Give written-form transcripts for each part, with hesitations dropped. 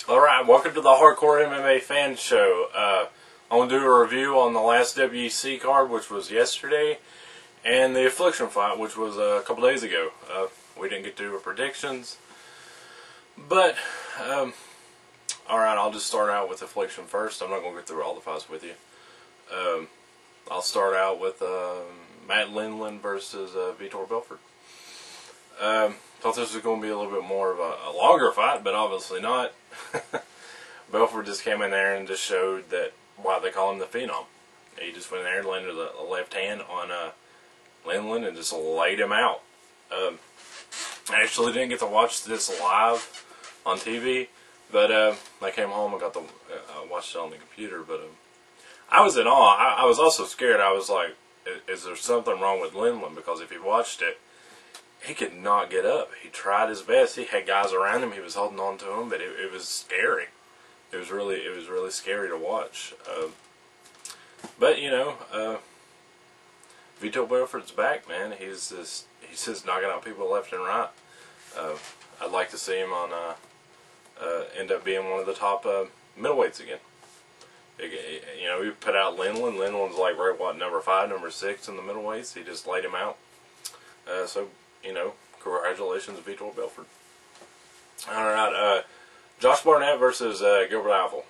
Alright, welcome to the Hardcore MMA Fan Show. I want to do a review on the last WEC card, which was yesterday, and the Affliction fight, which was a couple days ago. We didn't get to do our predictions, but, alright, I'll just start out with Affliction first. I'm not going to go through all the fights with you. I'll start out with Matt Lindland versus Vitor Belfort. Thought this was going to be a little bit more of a longer fight, but obviously not. Belfort just came in there and just showed that why they call him the Phenom. He just went in there and landed the left hand on Lindland and just laid him out. I actually didn't get to watch this live on TV, but I came home and got to watch it on the computer. But I was in awe. I was also scared. I was like, is there something wrong with Lindland? Because if you watched it, he could not get up. He tried his best. He had guys around him. He was holding on to them, but it was scary. It was really scary to watch. But you know, Vitor Belfort's back, man. He's just knocking out people left and right. I'd like to see him on end up being one of the top middleweights again. You know, we put out Lindland. Lindland's like right what, number 5, number 6 in the middleweights. He just laid him out. So you know, congratulations, Vitor Belfort. All right, Josh Barnett versus Gilbert Yvel.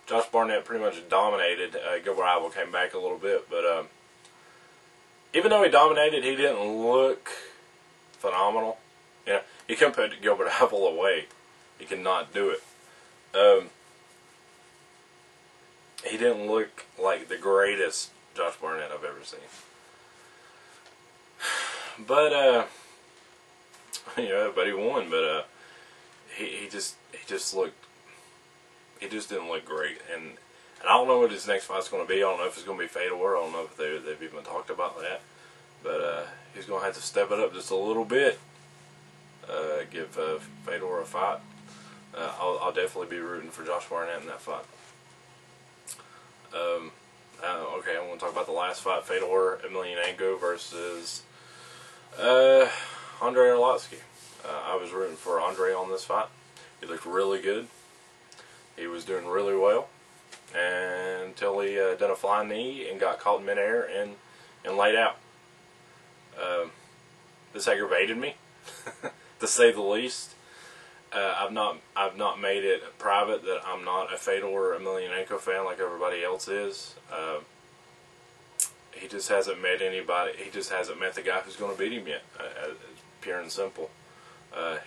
Josh Barnett pretty much dominated. Gilbert Yvel came back a little bit, but even though he dominated, he didn't look phenomenal. You know, he couldn't put Gilbert Yvel away. He could not do it. He didn't look like the greatest Josh Barnett I've ever seen. But yeah, but he won. But he just didn't look great. And I don't know what his next fight's going to be. I don't know if it's going to be Fedor. I don't know if they've even talked about that. But he's going to have to step it up just a little bit. Give Fedor a fight. I'll definitely be rooting for Josh Barnett in that fight. Okay, I want to talk about the last fight, Fedor Emelianenko versus Andre Arlovsky. I was rooting for Andre on this fight. He looked really good. He was doing really well until he done a flying knee and got caught in midair and laid out. This aggravated me, to say the least. I've not made it private that I'm not a Fedor Emelianenko fan like everybody else is. He just hasn't met anybody. He just hasn't met the guy who's going to beat him yet. Pure and simple.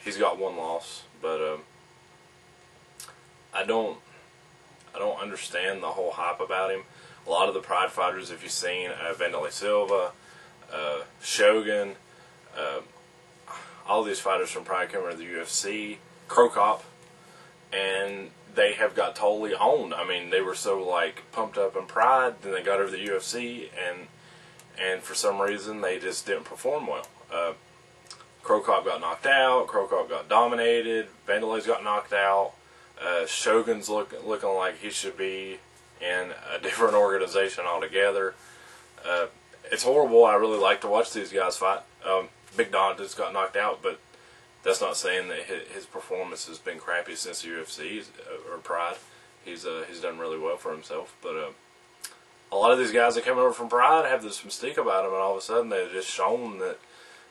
He's got one loss, but I don't understand the whole hype about him. A lot of the Pride fighters, if you've seen Vanderlei Silva, Shogun, all these fighters from Pride come into the UFC, Krokop, and they have got totally owned. I mean, they were so like pumped up in Pride, then they got over the UFC, and for some reason they just didn't perform well. Krokop got knocked out. Krokop got dominated. Vanderlei's got knocked out. Shogun's looking like he should be in a different organization altogether. It's horrible. I really like to watch these guys fight. Big Don just got knocked out, but that's not saying that his performance has been crappy since the UFC or Pride. He's done really well for himself. But a lot of these guys that come over from Pride have this mystique about them, and all of a sudden they've just shown that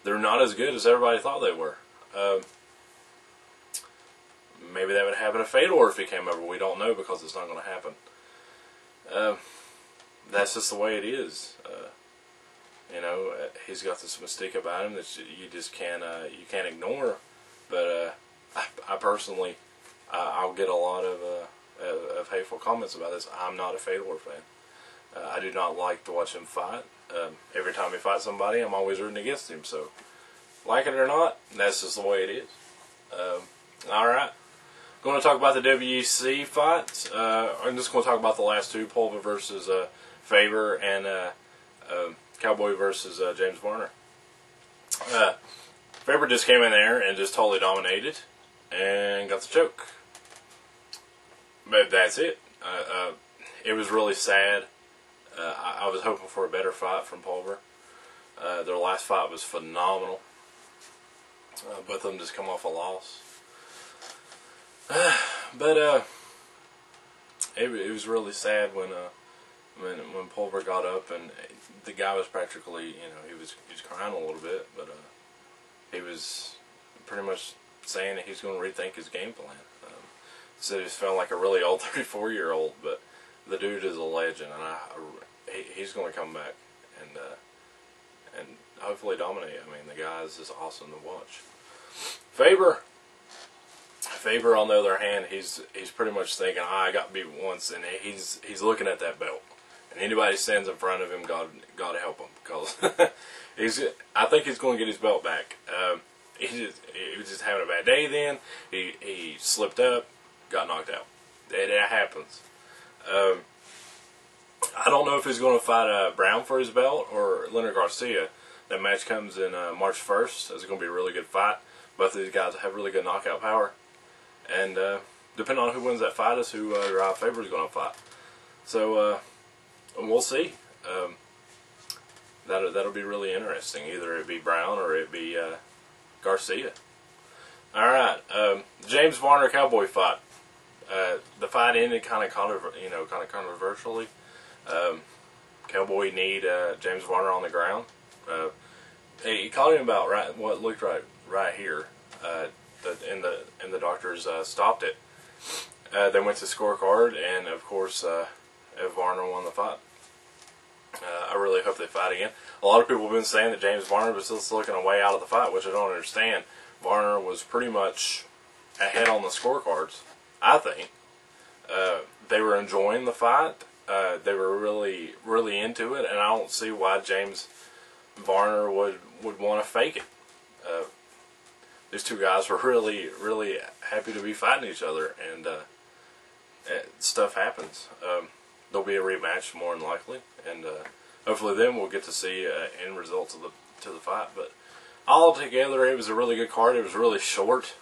they're not as good as everybody thought they were. Maybe that would happen to Fedor if he came over. We don't know because it's not going to happen. That's just the way it is. You know, he's got this mystique about him that you just can't ignore. But I personally, I'll get a lot of hateful comments about this. I'm not a Fedor fan. I do not like to watch him fight. Every time he fights somebody, I'm always rooting against him. So, like it or not, that's just the way it is. All right. Going to talk about the WEC fights. I'm just going to talk about the last two, Pulver versus Faber and Cowboy versus James Varner. Faber just came in there and just totally dominated and got the choke. But that's it. It was really sad. I was hoping for a better fight from Pulver. Their last fight was phenomenal. Both of them just come off a loss. But it was really sad when Pulver got up and the guy was practically, he was crying a little bit, but he was pretty much saying that he's going to rethink his game plan. So he just felt like a really old 34-year-old, but the dude is a legend, and he's going to come back and hopefully dominate. I mean, the guy is just awesome to watch. Faber, on the other hand, he's pretty much thinking, I got beat once, and he's looking at that belt. And anybody stands in front of him, God help him, because I think he's going to get his belt back. He was just having a bad day then. He slipped up, got knocked out. That happens. I don't know if he's going to fight Brown for his belt or Leonard Garcia. That match comes in March 1st. It's going to be a really good fight. Both of these guys have really good knockout power. And depending on who wins that fight is who Faber is going to fight. So we'll see. That'll be really interesting. Either it be Brown or it be Garcia. All right, James Varner Cowboy fight. The fight ended kind of controversially. Cowboy kneed James Varner on the ground. He caught him about what looked right here. And the doctors stopped it. They went to scorecard, and of course, Varner won the fight. I really hope they fight again. A lot of people have been saying that James Varner was still looking a way out of the fight, which I don't understand. Varner was pretty much ahead on the scorecards, I think. They were enjoying the fight. They were really, really into it, and I don't see why James Varner would want to fake it. These two guys were really, really happy to be fighting each other, and stuff happens. There'll be a rematch more than likely, and hopefully then we'll get to see end results of the fight. But all together, it was a really good card. It was really short,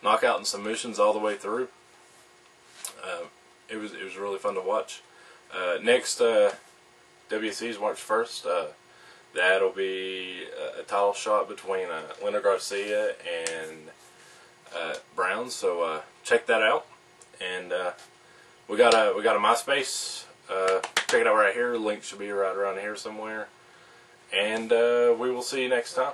knockout and submissions all the way through. It was really fun to watch. Next WEC is March 1st. That'll be a title shot between Leonard Garcia and Brown. So check that out. And we got a MySpace. Check it out right here. The link should be right around here somewhere. And we will see you next time.